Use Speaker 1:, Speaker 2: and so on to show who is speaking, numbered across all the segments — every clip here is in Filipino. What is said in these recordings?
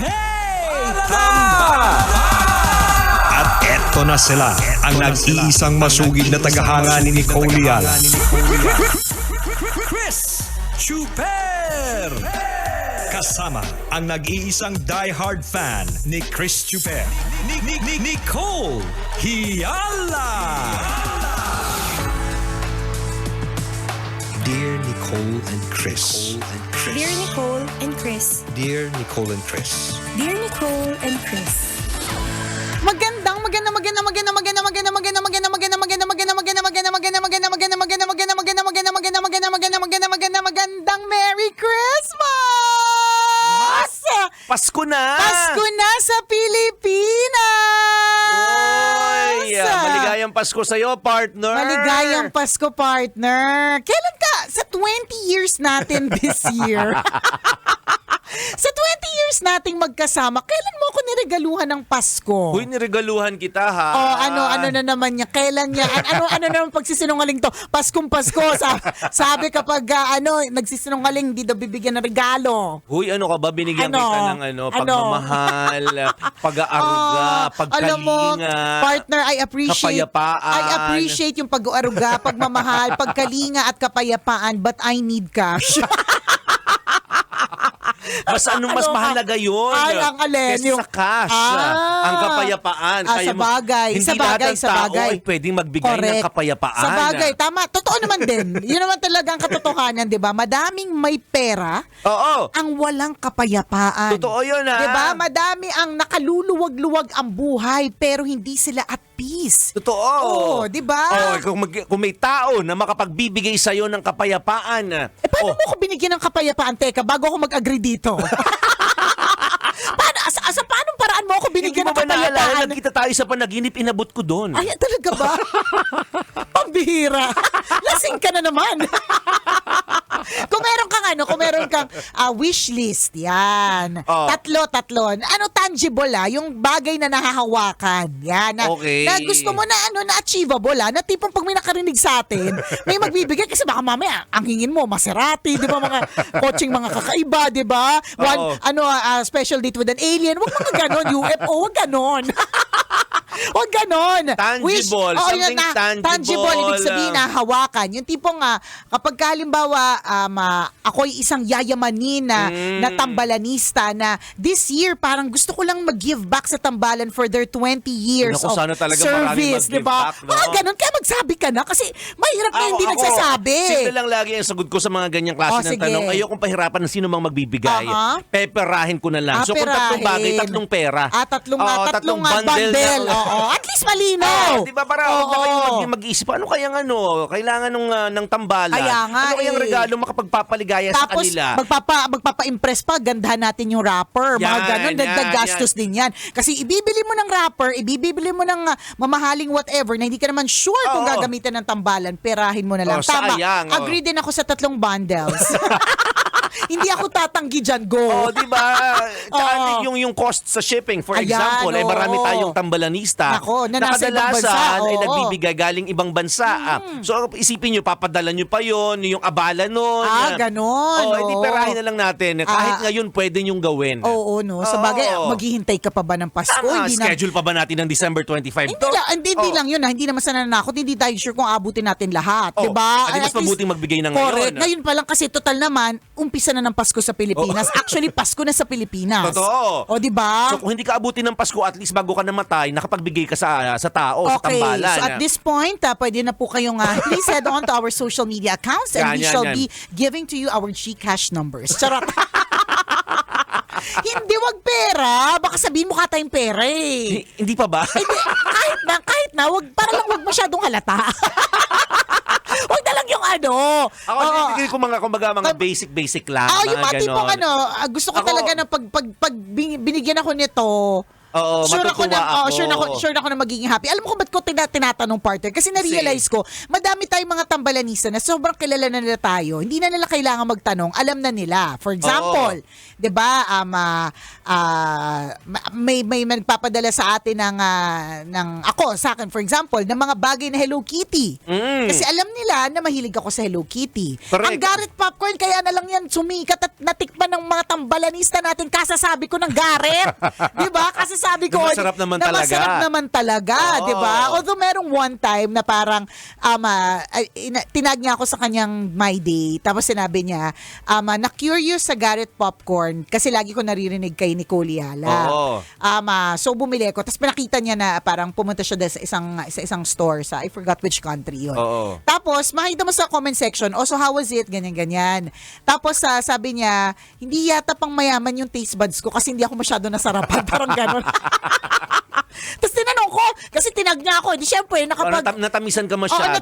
Speaker 1: Hey! Tamba! At eto na sila, ang nag-iisang masugid na tagahanga ni Nicole Lial. Chris Chuper! Kasama ang nag-iisang die-hard fan ni Chris Chuper, Nicole Hiala! Dear Nicole and Chris.
Speaker 2: Dear Nicole and Chris.
Speaker 1: Dear Nicole and Chris.
Speaker 2: Dear Nicole and Chris.
Speaker 3: Magandang Merry Christmas!
Speaker 4: Pasko na!
Speaker 3: Pasko na sa Pilipinas!
Speaker 4: Oy! Maligayang Pasko sa'yo, partner!
Speaker 3: Maligayang Pasko, partner! Kailan ka? Sa 20 years natin this year. Sa 20 years nating magkasama, kailan mo ako niregaluhan ng Pasko?
Speaker 4: Uy, niregaluhan kita, ha?
Speaker 3: Oh, ano na naman niya? Kailan niya? Ano naman pagsisinungaling to? Paskong Pasko. Sabi kapag nagsisinungaling, di daw bibigyan ng regalo.
Speaker 4: Uy, ano ka ba? Binigyan kita ng pagmamahal, pag-aaruga, pagkalinga.
Speaker 3: Alam mo, partner, I appreciate yung pag-aaruga, pagmamahal, pagkalinga at kapayapaan, but I need cash.
Speaker 4: Mas mahalaga yun?
Speaker 3: Ang alin.
Speaker 4: Kesa sa cash. Ang kapayapaan.
Speaker 3: Sa bagay.
Speaker 4: Hindi lahat ng tao ay pwedeng magbigay ng kapayapaan.
Speaker 3: Sa bagay. Tama. Totoo naman din. Yun naman talaga ang katotohanan, di ba? Madaming may pera.
Speaker 4: Oo.
Speaker 3: Ang walang kapayapaan.
Speaker 4: Totoo yun, ha?
Speaker 3: Di ba? Madami ang nakaluluwag-luwag ang buhay pero hindi sila at peace.
Speaker 4: Totoo.
Speaker 3: Oo, di ba?
Speaker 4: Kung may tao na makapagbibigay sa'yo ng kapayapaan.
Speaker 3: Paano mo ko binigyan ng kapayapaan? Teka, bago ako mag-agree dito. Paano paraan mo ako binigyan ng kapayapaan?
Speaker 4: Hindi mo ba naalala? Nagkita tayo sa panaginip, inabot ko doon.
Speaker 3: Ay, talaga ba? Pambihira. Lasing ka na naman. Kung meron kang wish list, yan.
Speaker 4: Oh.
Speaker 3: Tatlo. Ano tangible yung bagay na nahahawakan. Yan.
Speaker 4: Okay.
Speaker 3: Na gusto mo na na achievable na tipong pag may nakarinig sa atin, may magbibigay kasi baka mamaya ang hingin mo Maserati, 'di ba, mga coaching mga kakaiba, 'di ba? Special date with an alien, wag mga ganon, UFO, wag ganon. Huwag ganon.
Speaker 4: Tangible. Something tangible.
Speaker 3: Tangible, ibig sabihin na hawakan. Yung tipong kapag halimbawa ako'y isang yayamanin na tambalanista na this year parang gusto ko lang mag-give back sa tambalan for their 20 years
Speaker 4: Naku,
Speaker 3: of
Speaker 4: sana talaga
Speaker 3: service,
Speaker 4: maraming mag-give
Speaker 3: diba?
Speaker 4: back, no?
Speaker 3: Ganon. Kaya magsabi ka na kasi mahirap na hindi nagsasabi.
Speaker 4: Simple lang lagi ang sagot ko sa mga ganyang klase ng
Speaker 3: sige.
Speaker 4: tanong. Ayokong pahirapan ng sino mang magbibigay. Peperahin ko na lang. So kung tatlong bagay, tatlong pera.
Speaker 3: Tatlong bundle. At least malinaw.
Speaker 4: Di ba para huwag na kayo mag-iisip, ano kayang kailangan ng tambalan?
Speaker 3: Kaya nga,
Speaker 4: ano kayang regalo makapagpapaligaya sa kanila?
Speaker 3: Tapos magpapa-impress pa, gandahan natin yung wrapper. Mga ganon, dagdag gastos din yan. Kasi ibibili mo ng wrapper, ibibili mo ng mamahaling whatever na hindi ka naman sure kung gagamitin ng tambalan, perahin mo na lang. Tama.
Speaker 4: Sayang,
Speaker 3: Agree din ako sa 3 bundles. Hindi ako tatanggi dyan, go.
Speaker 4: Di ba? Tsaka yung cost sa shipping, for example, marami tayong tambalanista
Speaker 3: na nasa ibang bansa.
Speaker 4: Ay nagbibigay galing ibang bansa. So isipin nyo, papadala nyo pa yon, yung abala nun.
Speaker 3: Ganon.
Speaker 4: Hindi perahin na lang natin. Kahit ngayon, pwede nyong gawin.
Speaker 3: Oo, no. Sa bagay, maghihintay ka pa ba ng Pasko?
Speaker 4: Schedule pa ba natin ng December 25 to?
Speaker 3: Hindi lang yun. Hindi naman sana nanakot. Hindi tayo sure kung abutin natin lahat. Diba?
Speaker 4: Mas mabuting magbigay na ngayon.
Speaker 3: Correct. Ngayon pa lang kasi total naman, umpisa na ng Pasko sa Pilipinas. Actually, Pasko na sa Pilipinas.
Speaker 4: Totoo.
Speaker 3: O, diba?
Speaker 4: So, kung hindi ka abutin ng Pasko, at least bago ka namatay, nakapagbigay ka sa tao, sa tambalan.
Speaker 3: So, at this point, pwede na po kayong please head on to our social media accounts and we shall be giving to you our GCash numbers. Charot. Hindi, wag pera. Baka sabihin mo ka tayong pera eh.
Speaker 4: Hindi pa ba?
Speaker 3: Hindi, kahit na, para lang wag masyadong halata. Huwag na lang yung
Speaker 4: Ako, bibigay ko mga basic lang.
Speaker 3: Yung mga tipong gusto ko talaga na pag binigyan ako nito,
Speaker 4: Oo, matutuwa ako.
Speaker 3: Sure na ako na magiging happy. Alam mo kung ba't ko tinatanong, partner? Kasi na-realize ko, madami tayong mga tambalanista na sobrang kilala na nila tayo. Hindi na nila kailangan magtanong, alam na nila. For example, 'di ba, may nagpapadala sa atin ng ako sa akin, for example, ng mga bagay na Hello Kitty. Kasi alam nila na mahilig ako sa Hello Kitty.
Speaker 4: Correct.
Speaker 3: Ang Garrett popcorn, kaya na lang yan sumikat at natikman ng mga tambalanista natin kasasabi ko ng Garrett. 'Di ba? Kasasabi ko
Speaker 4: Na masarap naman talaga.
Speaker 3: Masarap naman talaga,
Speaker 4: Oo.
Speaker 3: 'di ba? Although merong one time na parang tinag niya ako sa kanyang My Day. Tapos sinabi niya, na-curious sa Garrett popcorn kasi lagi ko naririnig kay Nicole Yala.
Speaker 4: Oo.
Speaker 3: So bumili ko. Tapos pinakita niya na parang pumunta siya sa isang store sa I forgot which country yun.
Speaker 4: Oo.
Speaker 3: Tapos makita mo sa comment section, so how was it? Ganyan. Tapos sabi niya, hindi yata pang mayaman yung taste buds ko kasi hindi ako masyado nasarapan. Parang gano'n. Tapos tinanong ko, kasi tinag niya ako. Hindi syempre,
Speaker 4: Natamisan ka masyado.
Speaker 3: Oo,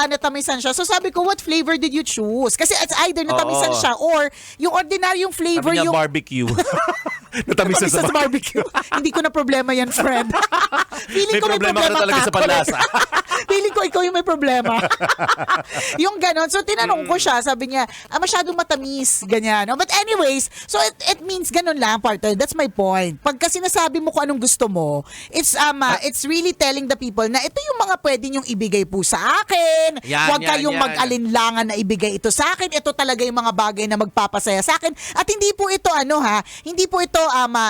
Speaker 3: natamisan siya. So sabi ko, what flavor did you choose? Kasi it's either natamisan
Speaker 4: Oo.
Speaker 3: siya or yung ordinaryong flavor
Speaker 4: Sabi niya,
Speaker 3: yung...
Speaker 4: barbecue. Natamisan sa
Speaker 3: barbecue. Hindi ko na problema yan, friend. Feeling
Speaker 4: May
Speaker 3: ko
Speaker 4: problema ka na talaga sa panlasa.
Speaker 3: Feeling ko ikaw yung may problema. Yung ganon. So tinanong ko siya, sabi niya, masyadong matamis, ganyan. But anyways, so it means ganon lang, partner. That's my point. Pagka sinasabi mo kung anong gusto mo, it's really telling the people na ito yung mga pwede niyong ibigay po sa akin. Huwag kayong mag-alinlangan na ibigay ito sa akin. Ito talaga yung mga bagay na magpapasaya sa akin. At hindi po ito hindi po ito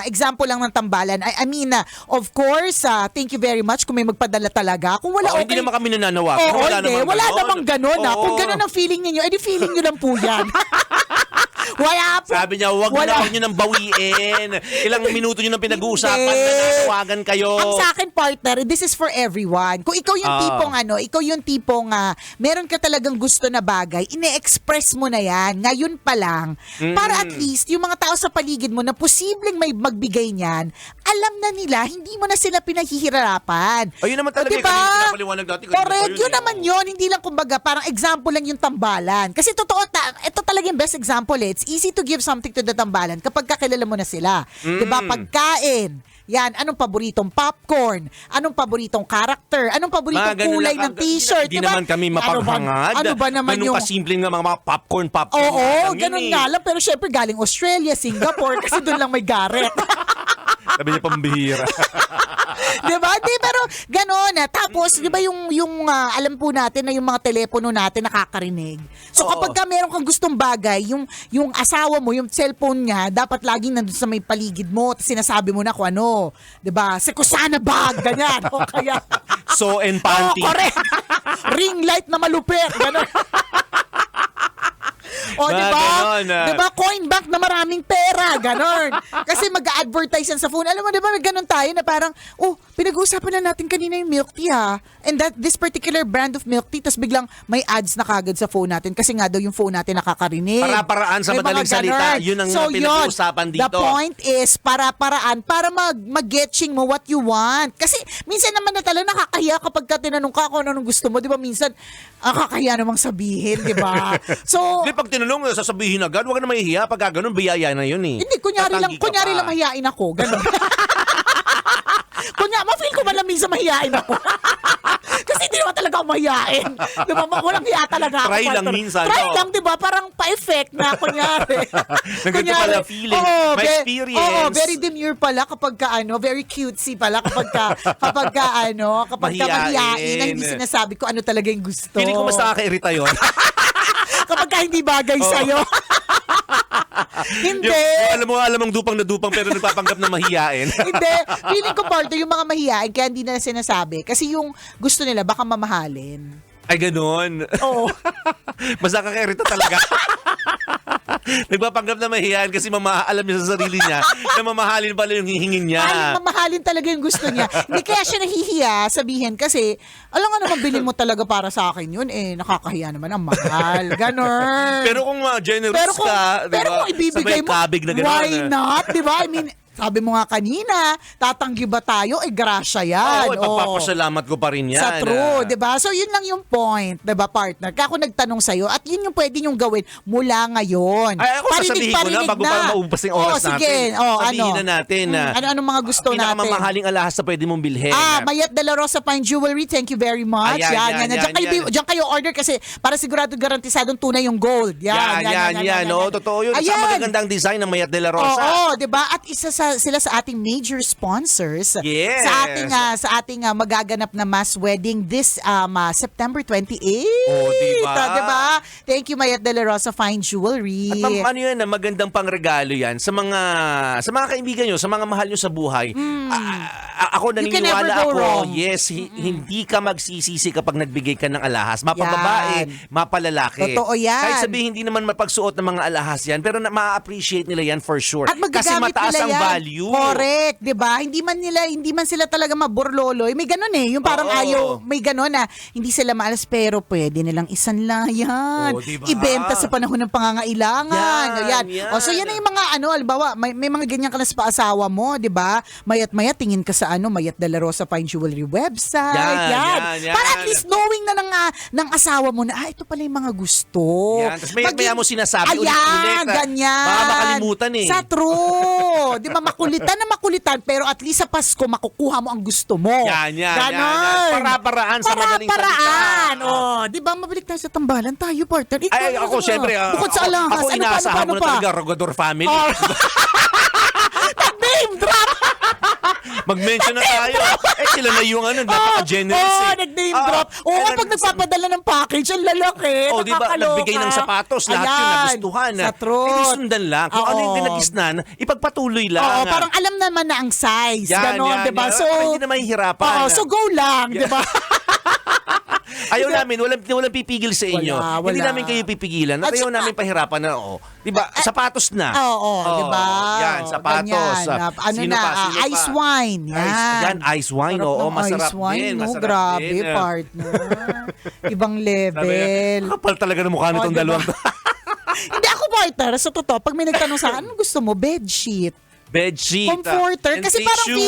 Speaker 3: example lang ng tambalan. I mean, of course, thank you very much kung may magpadala talaga. Kung wala,
Speaker 4: Hindi naman kami nananawa.
Speaker 3: Oo, wala namang ganon.
Speaker 4: Oo.
Speaker 3: Kung ganon ang feeling ninyo, edi feeling nyo lang po yan. Wala po.
Speaker 4: Sabi niya, huwag nyo nang bawiin. Ilang minuto nyo nang pinag-uusapan,
Speaker 3: Hindi.
Speaker 4: nananawagan kayo.
Speaker 3: Ang sa akin, partner, this is for everyone. Kung ikaw yung tipong meron ka talagang gusto na bagay, ine-express mo na yan, ngayon pa lang, para at least yung mga tao sa paligid mo na posibleng may magbigay niyan, alam na nila, hindi mo na sila pinahihirapan.
Speaker 4: Ayun naman talaga,
Speaker 3: diba?
Speaker 4: kanina pinapaliwanag natin.
Speaker 3: Correct, yun naman yun. Hindi lang kumbaga, parang example lang yung tambalan. Kasi totoo, ito talaga yung best example It's easy to give something to the tambalan kapag kakilala mo na sila. Diba? Pagkain. Yan, anong paboritong popcorn? Anong paboritong character? Anong paboritong kulay ng t-shirt?
Speaker 4: Hindi
Speaker 3: diba?
Speaker 4: naman kami mapaghangad.
Speaker 3: Ano ba naman
Speaker 4: yung... kasimpleng nga mga popcorn.
Speaker 3: Oo, ganun nga lang. Pero syempre galing Australia, Singapore, kasi doon lang may Garrett.
Speaker 4: Sabi niya pambihira.
Speaker 3: Diba? Pero gano'n. Tapos, di ba yung alam po natin na yung mga telepono natin nakakarinig. So kapag ka meron kang gustong bagay, yung asawa mo, yung cellphone niya, dapat laging nandun sa may paligid mo, tapos sinasabi mo na kung ano. Diba? Sekusana bag, ganyan. O kaya...
Speaker 4: So and panty.
Speaker 3: Correct. Ring light na malupit. Gano'n. O, di ba? Di ba? Coin bank na maraming pera. Ganon. Kasi mag-advertise yan sa phone. Alam mo, di ba? Ganon tayo na parang, pinag-uusapan na natin kanina yung milk tea, ha? And this particular brand of milk tea, tas biglang may ads na kagad sa phone natin kasi nga daw yung phone natin nakakarinig.
Speaker 4: Para-paraan sa
Speaker 3: May
Speaker 4: madaling
Speaker 3: mga
Speaker 4: salita.
Speaker 3: ganon.
Speaker 4: Yun ang
Speaker 3: So,
Speaker 4: pinag-uusapan dito.
Speaker 3: The point is, para-paraan, para mag-getching mo what you want. Kasi minsan naman na talaga nakakahiya kapag ka tinanong ka kung anong gusto mo. Di ba? Minsan, kakahiya namang sabihin, di ba? So,
Speaker 4: Hindi, pag tinanong, sasabihin agad, huwag na mahihiya. Pag gano'n, biyaya na yun eh.
Speaker 3: hindi, kunyari lang mahihain ako. Ganun. Ma-feel ko malamig sa mahihain ako. Kasi hindi naman talaga ako mahihain. Diba? Walang hiya talaga ako.
Speaker 4: Try lang minsan.
Speaker 3: Try
Speaker 4: no?
Speaker 3: lang, diba? Parang pa-effect na, kunyari.
Speaker 4: Nagganto pala feeling, may experience.
Speaker 3: Oo, very demure pala kapag ka, very cutesy pala kapag ka mahihain na hindi sinasabi ko ano talaga yung gusto.
Speaker 4: Feeling ko mas nakaka-irita yun.
Speaker 3: Kapag ka hindi bagay sa'yo. Hindi.
Speaker 4: Alam mong dupang na dupang pero nagpapanggap na mahiyain.
Speaker 3: Hindi. Feeling ko, partner, yung mga mahihain kaya hindi na sinasabi. Kasi yung gusto nila baka mamahalin.
Speaker 4: Ay, ganun.
Speaker 3: Oo.
Speaker 4: Mas nakaka-irita talaga. Nagpapanggap na mahihain kasi alam niya sa sarili niya na mamahalin pala yung hihingin niya.
Speaker 3: Mamahalin talaga yung gusto niya. Hindi kaya siya nahihiya sabihin kasi, alam nga naman bilhin mo talaga para sa akin yun, nakakahiya naman ang mahal. Ganon.
Speaker 4: Pero kung generous ka,
Speaker 3: pero kung ibibigay mo,
Speaker 4: kabig na gano'n.
Speaker 3: why not? Diba? I mean, Sabi mo nga kanina, tatanggi ba tayo? Grasya yan.
Speaker 4: Oo, pagpapasalamat ko pa rin yan.
Speaker 3: Sa true, di ba? So, yun lang yung point, di ba, partner? Kaya ako nagtanong sa'yo, at yun yung pwede nyong gawin mula ngayon.
Speaker 4: Ay, ako sasabihin ko na bago pa maubos yung oras
Speaker 3: sige.
Speaker 4: natin. Sabihin na natin na
Speaker 3: ano mga gusto natin?
Speaker 4: pinakamamahaling alahas na pwede mong bilhin.
Speaker 3: Mayat de la Rosa Fine Jewelry, thank you very much.
Speaker 4: Yan.
Speaker 3: Diyan kayo order kasi para sigurado garantisadong tunay yung gold.
Speaker 4: Yan. Oo, totoo yun. Sa magagandang design ng Mayat de la Rosa.
Speaker 3: Oo, 'di ba? At isa sila sa ating major sponsors
Speaker 4: Yes.
Speaker 3: sa ating magaganap na mass wedding this September 28.
Speaker 4: Oh, diba?
Speaker 3: Diba? Thank you Mayat de la Rosa Fine Jewelry.
Speaker 4: At ano yan, magandang pangregalo yan sa mga kaibigan nyo, sa mga mahal nyo sa buhay. Ako
Speaker 3: You can never
Speaker 4: naniniwala
Speaker 3: go
Speaker 4: ako,
Speaker 3: wrong.
Speaker 4: yes, hindi ka magsisisi kapag nagbigay ka ng alahas. Mapababae, mapalalaki.
Speaker 3: Totoo yan.
Speaker 4: Kahit sabihin hindi naman mapagsuot ng mga alahas yan, pero ma-appreciate nila yan for sure.
Speaker 3: At
Speaker 4: Kasi
Speaker 3: magagamit
Speaker 4: mataas
Speaker 3: nila
Speaker 4: ang
Speaker 3: yan.
Speaker 4: value.
Speaker 3: Correct, 'di ba? Hindi man sila talaga maburloloy. May ganun yung parang
Speaker 4: Oo.
Speaker 3: ayaw, may ganun na hindi sila maalas pero pwede nilang isanlayan.
Speaker 4: Oo, diba?
Speaker 3: Ibenta sa panahon ng pangangailangan.
Speaker 4: Yan.
Speaker 3: So yan ang yung mga halimbawa, may mga ganyan ka na sa paasawa mo, 'di ba? Mayat tingin ka sa Mayat de la Rosa Fine Jewelry website.
Speaker 4: Yan.
Speaker 3: Para at least knowing na ng asawa mo na ito pala yung mga gusto.
Speaker 4: Yan. Tapos maya mo sinasabi ulit-ulit.
Speaker 3: Ganyan.
Speaker 4: Baka makalimutan
Speaker 3: Sa true. Di ba, makulitan, pero at least sa Pasko, makukuha mo ang gusto mo.
Speaker 4: Yan.
Speaker 3: Ganon.
Speaker 4: Para-paraan sa madaling salita.
Speaker 3: Para-paraan. Di ba, mabalik tayo sa tambalan tayo, partner. Ikaw,
Speaker 4: Ay, ako syempre.
Speaker 3: Bukod sa alahas.
Speaker 4: Ako inaasahan mo na talaga, Rogador family.
Speaker 3: Name drop.
Speaker 4: Mag-mention na tayo. Sila na yung napaka-generous
Speaker 3: nag-name drop. Kapag nagpapadala ng package, ang lalaki.
Speaker 4: Di ba, nagbigay ng sapatos, lahat yun nagustuhan.
Speaker 3: Sa truth.
Speaker 4: Hindi sundan lang. Kung ano yung ginagisnan, ipagpatuloy lang.
Speaker 3: Parang alam naman na ang size. Ganon, di ba? So,
Speaker 4: hindi na mahihirapan.
Speaker 3: so go lang, di ba?
Speaker 4: Ayaw namin, walang pipigil sa inyo.
Speaker 3: Wala.
Speaker 4: Hindi namin kayo pipigilan. At ayaw namin pahirapan na, di ba, sapatos na.
Speaker 3: Di ba?
Speaker 4: Yan, sapatos.
Speaker 3: Ganyan.
Speaker 4: Sino pa?
Speaker 3: Ice wine. Yan.
Speaker 4: Ice wine, masarap
Speaker 3: ice wine,
Speaker 4: din.
Speaker 3: no?
Speaker 4: Masarap
Speaker 3: Grabe,
Speaker 4: din.
Speaker 3: partner. Ibang level.
Speaker 4: Kapal talaga ng mukha nitong
Speaker 3: Diba?
Speaker 4: dalawang.
Speaker 3: Hindi ako, partner. Sa totoo, pag may nagtanong sa akin, ano gusto mo? Bedsheet.
Speaker 4: Bedsheet.
Speaker 3: Comforter.
Speaker 4: and
Speaker 3: Kasi parang
Speaker 4: tissue.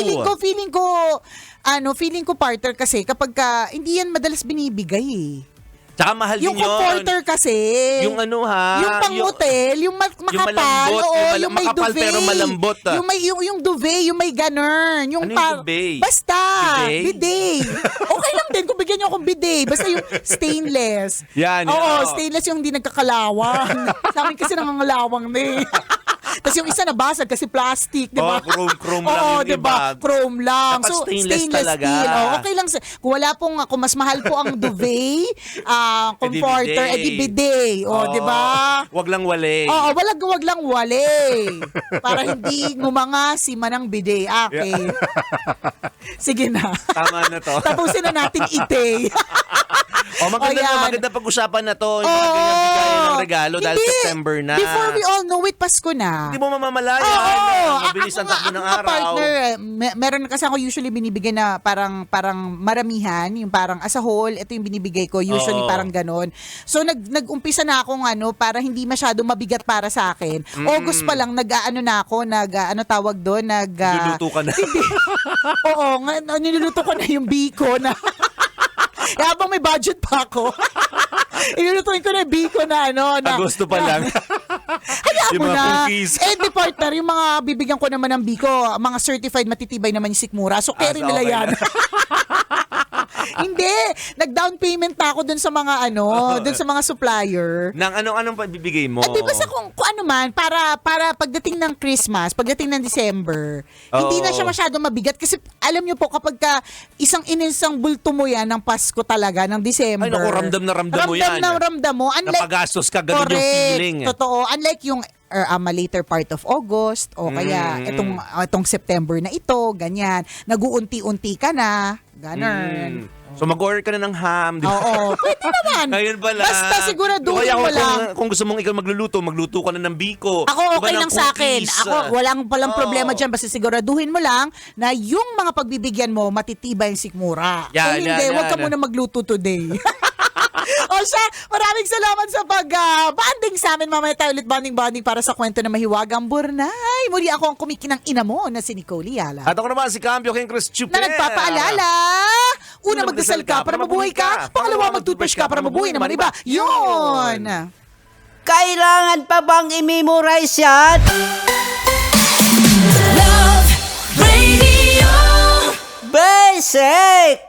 Speaker 3: feeling ko, partner, kasi kapag hindi yan madalas binibigay eh.
Speaker 4: Tsaka mahal
Speaker 3: Yung
Speaker 4: din yun.
Speaker 3: comforter kasi.
Speaker 4: Yung
Speaker 3: Yung pang-hotel, yung makapal.
Speaker 4: yung malambot,
Speaker 3: yung may
Speaker 4: makapal
Speaker 3: duvet.
Speaker 4: pero malambot.
Speaker 3: Yung duvet, yung may ganun. Yung
Speaker 4: Ano yung duvet?
Speaker 3: Basta.
Speaker 4: Bidet?
Speaker 3: Bidet. Okay lang din kung bigyan niyo akong bidet. Basta yung stainless.
Speaker 4: Yan.
Speaker 3: Stainless yung hindi nagkakalawang. Sa amin kasi nangangalawang na eh. Tapos yung isa nabasag kasi plastic, di ba?
Speaker 4: Chrome lang yung
Speaker 3: diba?
Speaker 4: iba.
Speaker 3: Chrome lang.
Speaker 4: Dapat
Speaker 3: So,
Speaker 4: stainless talaga.
Speaker 3: steel. Okay lang. Kung wala kung mas mahal po ang duvet, comforter, bidet. Di ba?
Speaker 4: Wag lang wale.
Speaker 3: Wag lang wale. Para hindi ngumanga si Manang Bidet. Okay. Sige na.
Speaker 4: Tama na to.
Speaker 3: Tapusin na natin ite.
Speaker 4: Maganda pag-usapan na to. Yung mga ganyan bigayan ng regalo dahil September na.
Speaker 3: Before we all know it, Pasko na.
Speaker 4: Hindi mo mamamalayan. Mabilis ang takbo ng araw.
Speaker 3: Partner, meron kasi ako usually binibigay na parang maramihan, yung parang as a whole, ito yung binibigay ko, usually parang ganon. So nag-umpisa na akong para hindi masyado mabigat para sa akin. August pa lang tawag doon,
Speaker 4: Luluto ka na.
Speaker 3: Hindi. Oo, niluluto ko na yung biko na. Habang may budget pa ako. Ilulutuin ko na yung biko na
Speaker 4: Agosto pa lang.
Speaker 3: Hayaan
Speaker 4: Yung
Speaker 3: mo
Speaker 4: mga
Speaker 3: na.
Speaker 4: cookies.
Speaker 3: The partner, yung mga bibigyan ko naman ng biko, mga certified matitibay naman yung sikmura. So, carry nila
Speaker 4: okay
Speaker 3: yan. Hindi. Nag-down payment na ako dun sa mga dun sa mga supplier.
Speaker 4: Nang anong pabibigay mo?
Speaker 3: Di ba sa kung ano man, para pagdating ng Christmas, pagdating ng December, hindi na siya masyado mabigat. Kasi alam nyo po, kapag isang bulto mo yan ng Pasko talaga, ng December.
Speaker 4: Ay, naku, ramdam na ramdam mo yan.
Speaker 3: Ramdam mo.
Speaker 4: Napagastos ka, ganun yung feeling.
Speaker 3: Totoo. Unlike yung later part of August o kaya itong September na ito, ganyan. Nag-uunti-unti ka na, ganun.
Speaker 4: So mag-order ka na ng ham, di ba?
Speaker 3: Oo, pwede naman.
Speaker 4: Ngayon pala.
Speaker 3: Basta siguraduhin mo lang.
Speaker 4: Kung gusto mong ikaw magluto ka na ng biko.
Speaker 3: Ako okay
Speaker 4: ng
Speaker 3: lang sa akin.
Speaker 4: cookies.
Speaker 3: Ako walang problema dyan. Basta siguraduhin mo lang na yung mga pagbibigyan mo matitibay yung sikmura. Kung hindi, wag ka muna magluto today. siya, maraming salamat sa pag-banding sa amin. Mamaya tayo ulit banding para sa kwento na mahiwagang Burnay. Muli ako ang kumikinang ina mo na si Nicole Yala.
Speaker 4: At ako naman si Cambio King Chris Chuper.
Speaker 3: Na nagpapaalala, una magdasal ka para mabuhay ka, pangalawa mag-toothbrush ka para mabuhay naman iba. Yun!
Speaker 5: Kailangan pa bang i-memorize yan?
Speaker 6: Love Radio.
Speaker 5: Basic!